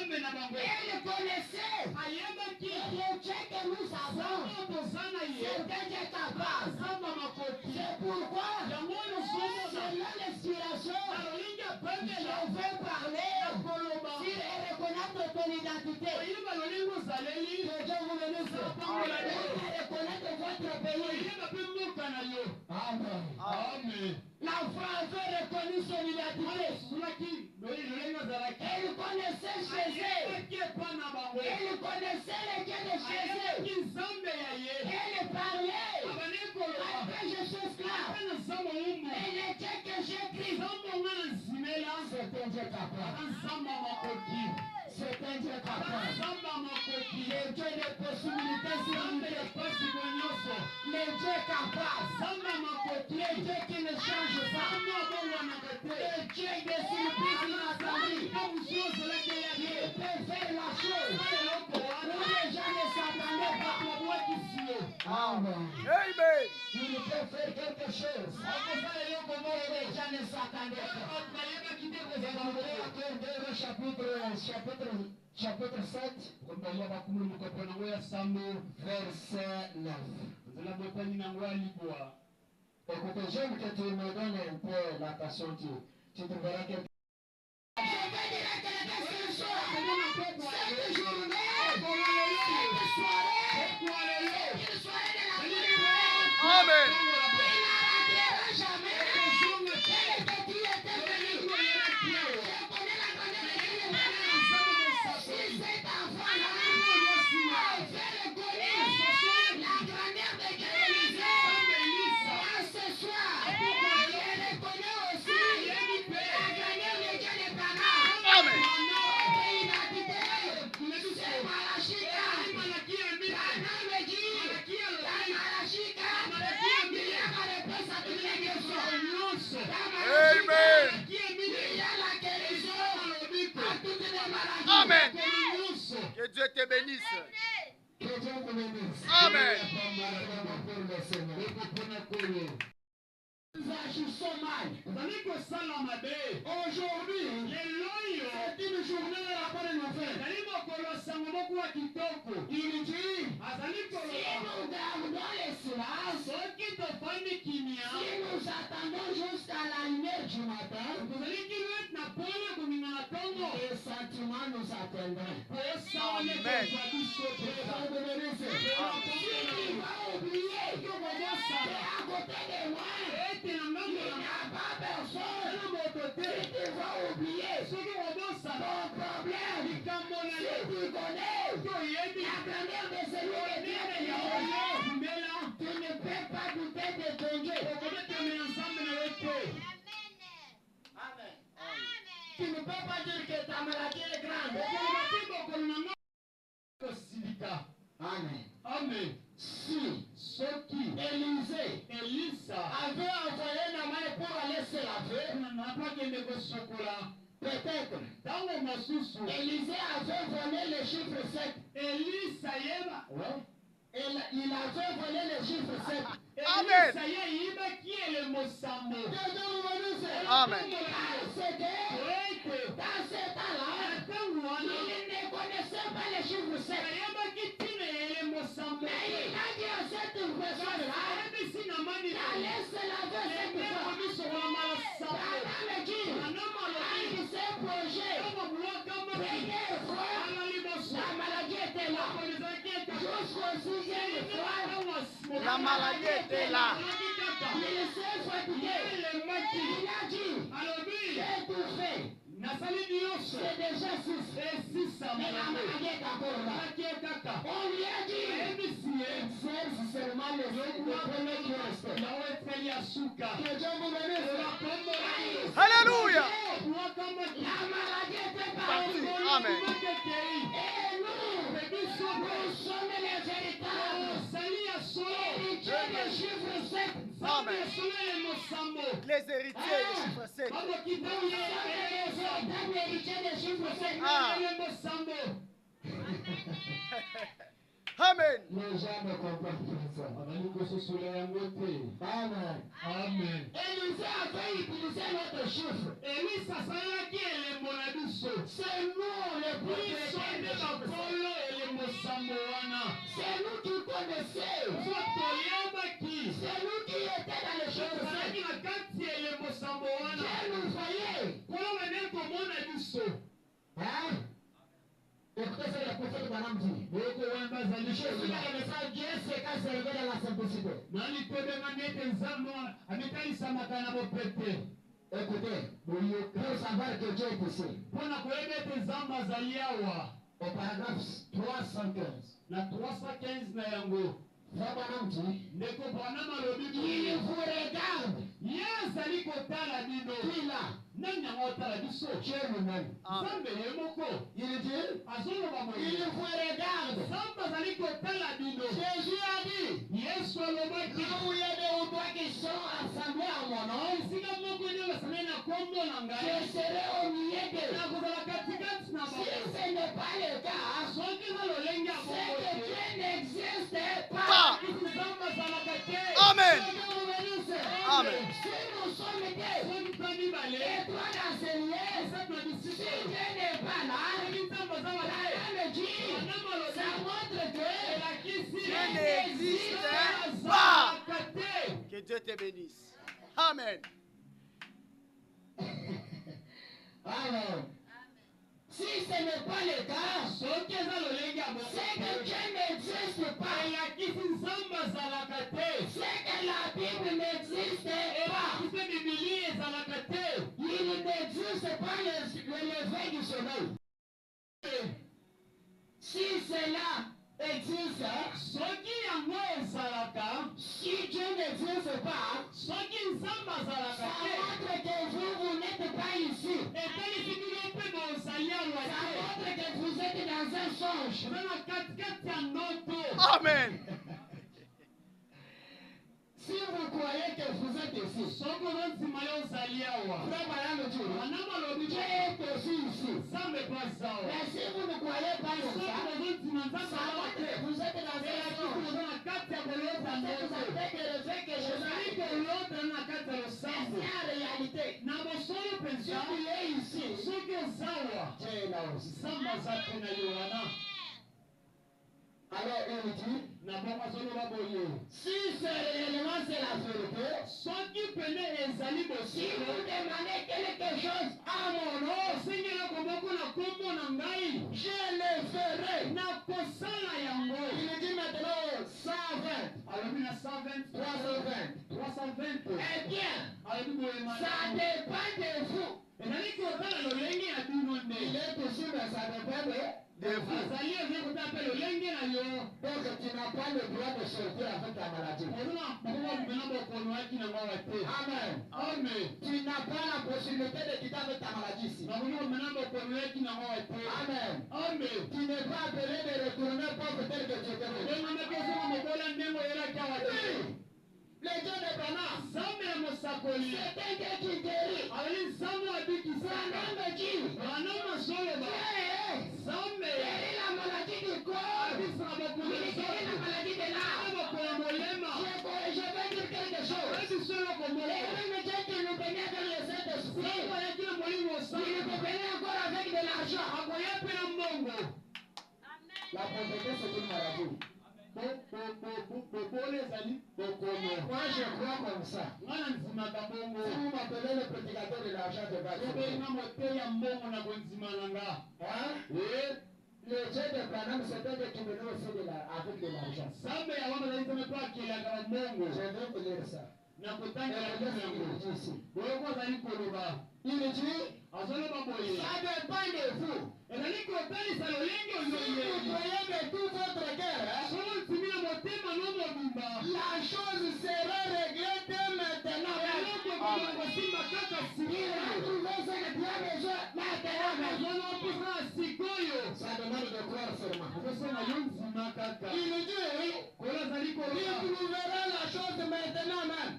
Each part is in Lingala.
Elle connaissait le Dieu que nous avons. C'est un Dieu capable. C'est pourquoi, selon l'inspiration, je vais parler et reconnaître ton identité. Que Dieu vous bénisse. Et reconnaître votre pays. Amen. Amen. La France a reconnu son identité. Elle connaissait Jésus. Elle connaissait les dieux de Jésus. Elle parlait avec Jésus là. Et les dieux que j'écris, c'est un Dieu capable. C'est un Dieu capable. Le Dieu des possibilités illimitées. Le Dieu capable. Le Dieu qui ne change pas. Le Dieu des surprises inattendues. Il peut faire la chose où les gens ne s'attendaient pas. Amen. Amen. Il peut faire quelque chose où les gens ne s'attendaient pas. Chapitre 7, verset 9. Écoutez, j'aime que tu me donnes un peu l'attention. Tu trouveras quelque chose. Je vais dire à quelqu'un ce soir, cette journée, cette soirée, c'est une soirée de la gloire. Amen. Il n'arrêtera jamais. Tel que tu étais venu. Je connais la grandeur de Dieu. Si cet enfant-là avait reconnu la grandeur de Dieu, moi ce soir, je reconnais aussi la grandeur de Dieu de Cana. Amen. C'est Malachika. Cana me dit, Malachika, il y a la réponse à toutes les questions. Amen. Il y a la guérison à toutes les maladies. Amen. Que Dieu te bénisse. Que Dieu vous bénisse. Amen. Nous agissons mal. Aujourd'hui, c'est une journée de la bonne nouvelle. Il dit, si nous gardons le silence, si nous attendons jusqu'à la lumière du matin, les sentiments nous attendront. Amen. Si tu vas oublier, tu es à côté de moi. Il n'y a pas personne. Si tu vas oublier ton problème, si tu connais la grandeur de celui que Dieu est Yahweh, tu ne peux pas douter de ton Dieu. Amen. Tu ne peux pas dire que ta maladie est grande. Amen. Amen. Si Soki Élisée Elisa avait envoyé Naaman pour aller se laver, peut-être Élisée avait volé le chiffre 7. Il avait volé le chiffre 7. Amen. Amen. C'était dans ce temps-là, il ne connaissait pas le chiffre 7. Mais il a dit à cette personne-là, allez se laver cette fois. Naaman me dit, avec ses projets, première fois, la maladie était là. Jusqu'au 6e fois, La maladie était là. il s'est fatigué. Il a dit, j'ai tout fait. C'est déjà 6. Mais la maladie est encore là. On lui a dit, exerce seulement le premier qui reste. Que Dieu vous bénisse. Alléluia. La maladie était partie. Amen. Et nous sommes les véritables héritiers du chiffre 7. Amen. Les héritiers du chiffre 7. Nous sommes les véritables héritiers du chiffre 7. Ah. Amen. Les gens ne comprennent pas ça. Amen. Amen. Élisée avait utilisé notre chiffre. C'est nous les depuis c'est nous qui connaissons. C'est nous qui étions dans les choses. Dieu nous voyait. Hein? Écoutez ce que le prophète Branham dit. Jésus dans le message, Dieu s'est servi dans la simplicité. Écoutez, pour savoir que Dieu est ici. Au paragraphe 315. Na 315 na yango. Frère Branham dit. Ndeko Branham alobi. Il vous regarde. Yazali kotala bino. Qui là? Nani ngotala biso. Dieu lui-même. Zambe yemoko. Il dit. Azolo ba mo. Il vous regarde. Zamba zali kotala bino. Jésus a dit. Yesu alobaki. Là où il y a des ou trois qui sont assemblés en mon nom. Sika moko ndio basana na kombo na ngai. Je serai au milieu d'eux. Na kozala katikati na Si bango. ce n'est pas le cas. Soki na lolenge ya C'est bongo. que Dieu n'existe pas. Zamba zalaka te. Amen. Amen. Si nous sommes deux, Soki tani bale. et toi d'enseigner, si Dieu n'est pas là, la dit, ça montre que Dieu n'existe pas. Que Dieu te bénisse. Amen. Amen. Si ce n'est pas le cas, c'est que Dieu n'existe pas. C'est que la Bible n'existe pas. Il n'existe pas le lever du soleil. Si cela existe, si Dieu n'existe pas, ça montre que vous n'êtes pas ici. Ça montre que vous êtes dans un songe. Amen. Si vous croyez que vous êtes ici, Frère Branham dit, Dieu est aussi ici. Mais si vous ne croyez pas comme ça montre que vous êtes dans un songe. Vous avez que le fait que je suis en réalité. Si tu es ici, Dieu est là aussi. Alors il dit, si c'est réellement c'est la vérité, si vous demandez quelque chose à mon nom, je le ferai. Il dit maintenant 120, 320. Eh bien, ça dépend de vous. Il est possible, mais ça dépend de vous. Donc tu n'as pas le droit de sortir avec la maladie. Amen. Tu n'as pas la possibilité de quitter avec ta maladie ici. Amen. Tu n'es pas appelé de retourner pauvre tel que tu étais venu. Le Dieu de Branham, c'est un Dieu qui guérit. C'est un homme qui guérit la maladie du corps. Il guérit la maladie de l'âme. Je vais dire quelque chose. Le même Dieu qui nous bénit avec le Saint-Esprit, il nous bénit encore avec de l'argent. La pauvreté, c'est une maladie. Moi, je crois comme ça. Si vous m'appelez le prédicateur de l'argent de base, le Dieu de Branham, c'est un Dieu qui venait aussi avec de l'argent. Je vais vous lire ça. Il dit, ça dépend de vous. Si vous croyez de tout votre cœur, la chose sera réglée dès maintenant. Il a trouvé ce que tu as besoin maintenant. Ça demande de croire seulement. Il dit, il trouvera la chose maintenant même.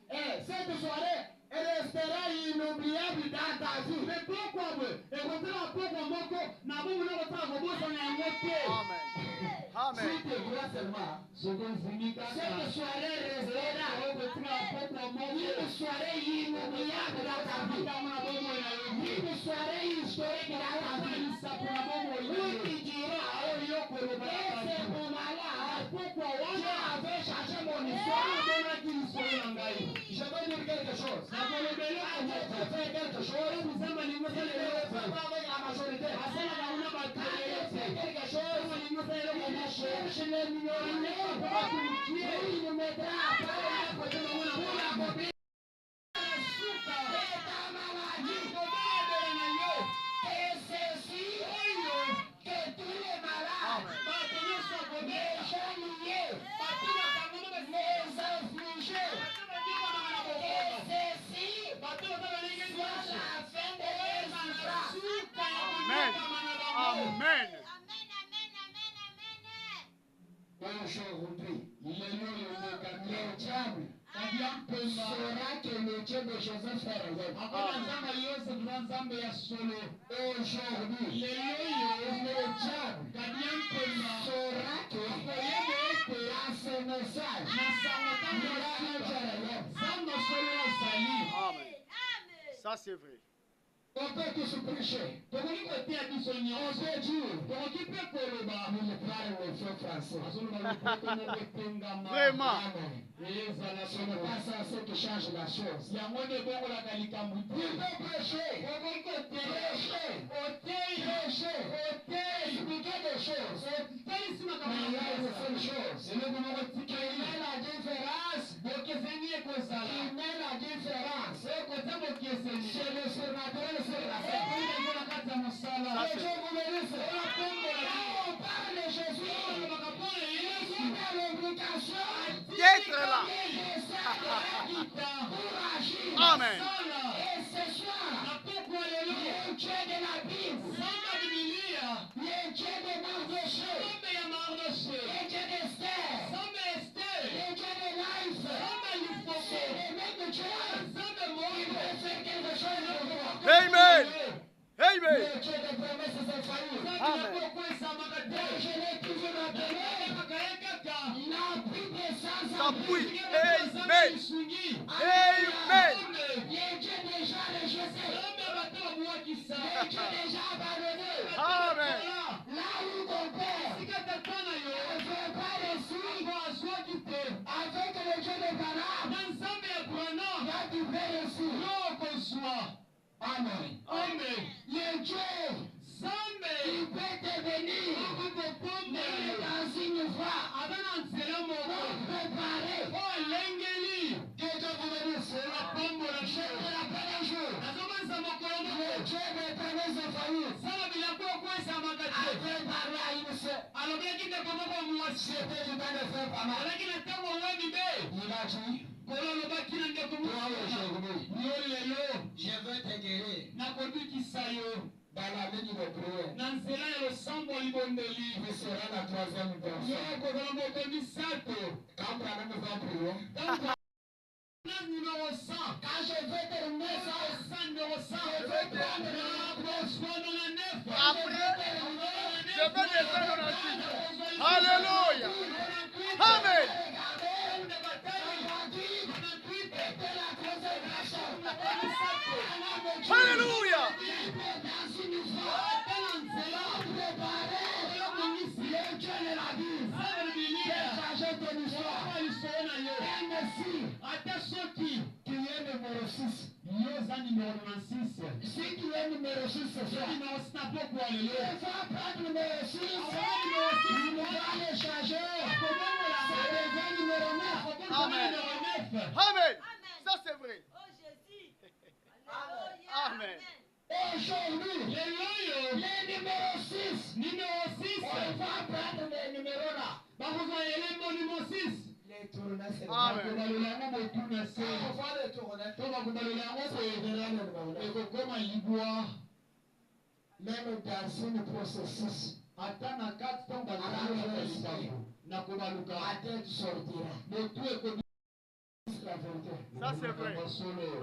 Et cette soirée restera inoubliable dans ta vie. Amen. Si tu crois seulement, cette soirée restera une soirée inoubliable dans ta vie. historique dans ta vie. Où tu diras, et c'est mon malade. Pourquoi Dieu avait changé mon histoire. Je vais dire quelque chose. Dieu peut faire quelque chose. Il ne le fait pas avec la majorité. Quand Dieu fait quelque chose, il cherche les millionnaires. Il nous mettra après pour accomplir ta maladie. Et ceci, que tous les malades, les gens liés, les affligés, et ceci, soit la fin de leur souffrance. Amen. Amen. Aujourd'hui, le diable saura que le Dieu de Joseph fait rien. Aujourd'hui, le diable saura que à ce message, ne change rien. Amen. Ça c'est vrai. On peut tous prêcher. On peut dire, nous le parlons au feu français. Vraiment. Amen. Ce n'est pas ça ce qui change la chose. Il peut prêcher. Prêcher. Expliquer des choses. Mais il y a une seule chose. Qui met la différence. Qui met la différence. C'est le surnaturel sur la terre. Que Dieu vous bénisse. Quand on parle de Jésus, il y a l'obligation D'être là. pour agir. Amen. Et ce soir, le Dieu de la Bible, le Dieu de Mardoché, le Dieu d'Esther, le Dieu de Life, c'est le même Dieu qui peut faire quelque chose de bon. Amen. Amen. Le Dieu de promesses infaillibles. Amen. Donc je l'ai toujours appelé la pluie des Ça sans-abri. pouille. Amen. Amen. Le Dieu déjà rejeté. Le Dieu déjà abandonné. Amen. Là où ton père ne veut pas les suivre avec le Dieu de Balaam, là tu peux les suivre. Amen. Le Dieu qui peut te bénir même dans une voie préparée. Que Dieu vous bénisse. Je te rappelle un jour, le Dieu de promesses infaillibles avait parlé à une sœur. C'était du temps de faire pas mal. Il a dit, toi aujourd'hui, je veux te guérir. Dans la ligne de prière, tu seras la troisième personne. Quand Branham va prier, quand je vais terminer ça, je vais prendre la Après, je vais descendre dans la suite. Alléluia. Amen. Alléluia. Si tu es numéro 6 ce soir, il va prendre numéro 6, il va le changer, ça devient numéro 9. Amen. Amen. Ça c'est vrai. Amen. Aujourd'hui, le numéro 6, on va prendre le numéro là. Les tournées, c'est Amen. on va le tourner, même dans une processus, à tête sortira. La vérité. Ça c'est vrai.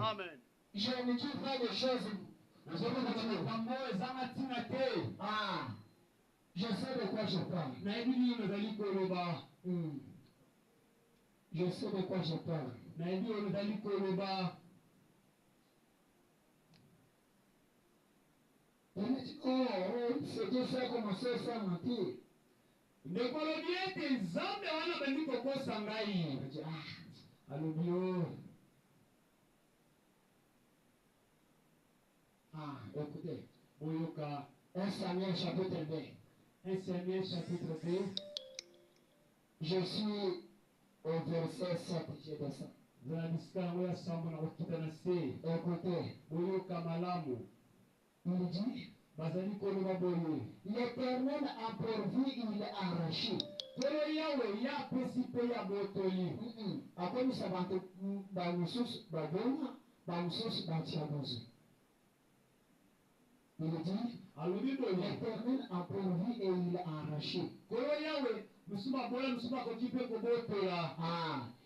Amen. Je ne dis pas des choses. Ah, je sais de quoi je parle. Je sais de quoi je parle. Il me dit, oh, c'était ça, commencer à faire mentir. ndekolobi ete nzambe wana bandi kokosa ngai. Il me dit, alobi o. Écoutez, Boyoka 1 Samuel chapitre 2. 1 Samuel chapitre 2. Je suis au verset 7, je descends. Zalabisika yango ya sambo na kokita na se. Écoutez, Boyoka malamu. il dit, Bazali koloba boye. l'Éternel a pourvu, il a arraché. Tolo yawe ya apesi mpe ya botoli. Akomisa bantu bamosusu babona, bamosusu batia bozwi. Il dit, Alobi boye. l'Éternel a pourvu et il a arraché. Kolo yawe musuba bola musuba koki mpe kobotola.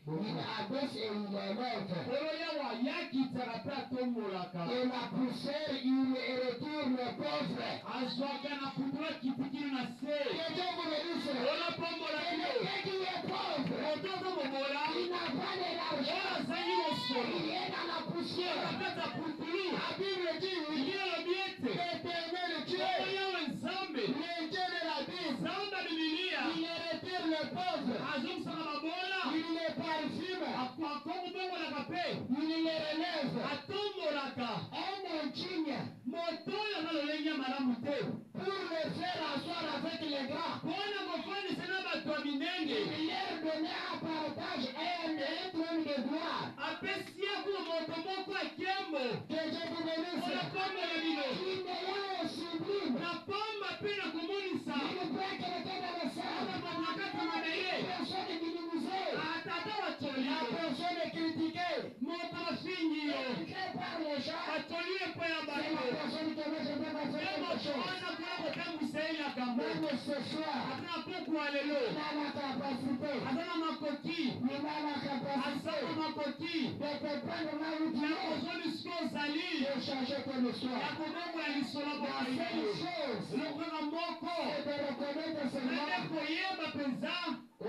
Il abaisse et il élève. Kolo yawe ayakitaka mpe atombolaka. Et la poussière, il retourne le pauvre. Azwaka na putula kitikili na se. Quelqu'un vous le dit, Ola pombola kilo. quelqu'un qui est pauvre, Otoza mobola. il n'a pas de l'argent. Ola zangi mosolo. Il est dans la poussière. Akata putulu. La Bible dit, Ili alobi ete. l'Éternel Dieu, Kolo yawe nzambe. le Dieu de la Bible, Nzambe ya Bibilia. il retire le pauvre. Azongisaka mabola. Il le parfume. Akombolaka mpe. Il le relève. Atombolaka. Un insigne Moto oyo na lolenge ya malamu te. pour le faire asseoir avec les grands. Mpona kofandisa na bato ya minene. Il leur donnait en partage un trône de gloire. Apesi ye kuno moto moko ya nkembo. Que Dieu vous bénisse. Ola pombola bino. Il me l'a sublime. Na pamba mpe na komonisa. Il peut être quelqu'un dans le Ola sang. bato na kati ya mabele. Personne est minimisé. Atata batoli La yo. personne est critiquée. Moto afingi yo. Critiquée par les gens. Batoli ye mpo ya C'est bato. la personne qui ne peut pas faire Ye quelque moto chose. wana mpona kotambwisa ye likambo. Même ce soir, Aza na pokuwa lelo. il a la capacité. Aza na makoki. Il a la capacité Aza na makoki. de te prendre là où tu Ya es. kozwa lisiko ozali. De changer ton Ya histoire. kobongola lisolo La seule bokayo. chose, Lokola moko. c'est de reconnaître Nde seulement. koyeba mpenza. Oh,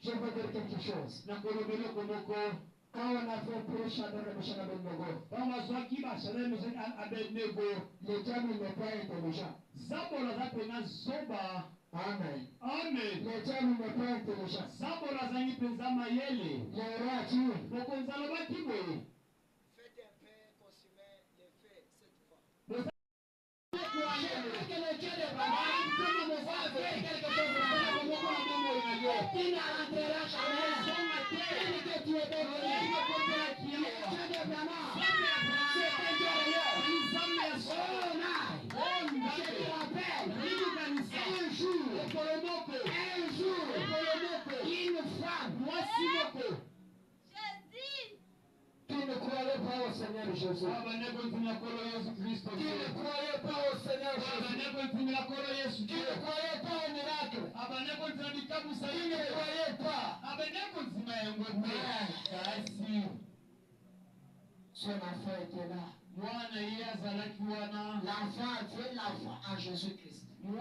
je veux dire quelque chose. Nakoloba eloko moko. Quand on a fait prêche à Dora Michel Abednego, Ntango azwaki bashalai mesaki Abednego. le diable n'est pas intelligent. Zabola aza mpenza zoba. Amen. Amen. Le diable n'est pas intelligent. Zabola azangi mpenza mayele. Le roi dit, Mokonzi alobaki boye. Faites un peu consommer les faits cette fois. je veux que le Dieu de Baba fasse quelque chose dans la vie. Il n'entrera jamais. Celui que tu es devenu, le Dieu de Baba, c'est un Dieu réel. Oh, non. Je te rappelle, un jour, une femme qui ne croyait pas au Seigneur Jésus, qui ne croyait pas au Seigneur Jésus, qui ne croyait pas au miracle, qui ne croyait pas. Son enfant était là. L'enfant avait la foi en Jésus-Christ. Le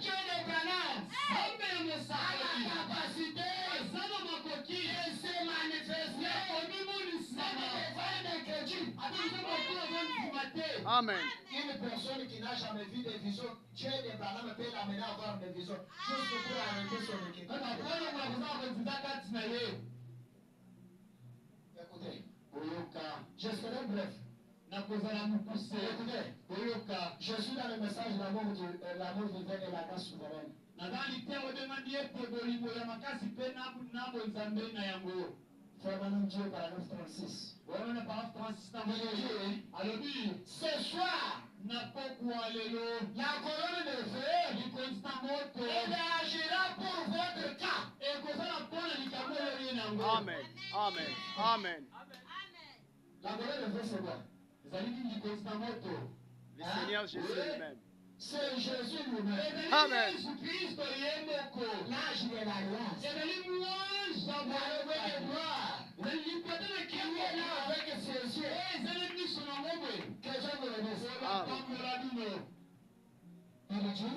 Dieu de Branham a la capacité de se manifester devant un incrédule. Amen. Une personne qui n'a jamais vu des visions, Dieu de Branham peut l'amener à voir des visions, juste pour arrêter son inquiétude. Écoutez, je serai bref. Écoutez, je suis dans le message de l'amour divin et la grâce souveraine. Frère Dieu, paragraphe 36. Ce soir, la colonne de feu, elle agira pour votre cas. Amen. Amen. Amen. La colonne de feu, c'est quoi? Le Seigneur Jésus lui-même. C'est Jésus lui-même. Amen. L'âge de l'alliance. La levée de gloire. Qui est là avec ses yeux. Que Dieu vous remercie. Il dit,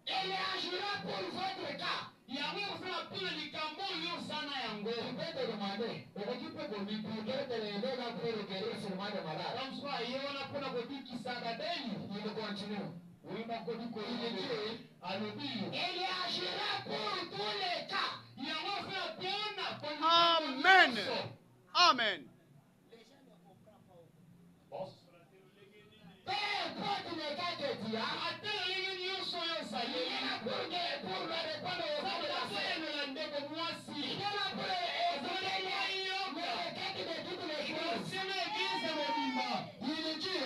elle agira pour votre cas. Tu peux te demander, pour quel te l'aider là peut guérir seulement des malades. Comme ça, il y a un peu de qui s'agadène. Il continue. Oui, mon connu, il dit, à le dire. Il agira pour tous les cas. Il y a un fait bien. Amen. Amen. Les gens ne comprennent pas. Peu importe le cas que tu as, il est là pour me répondre aux cas de la foi. Il est là pour exaucer les requêtes de toutes les choses. Il dit,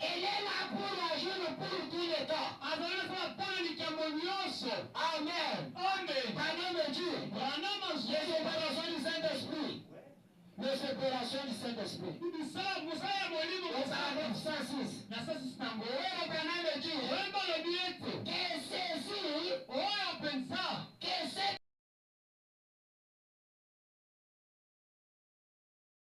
il est là pour agir pour tous les cas. Amen. Pardon de Dieu. Les opérations du Saint-Esprit. Les opérations du Saint-Esprit. Au paragraphe 106. Le Pardon de Dieu.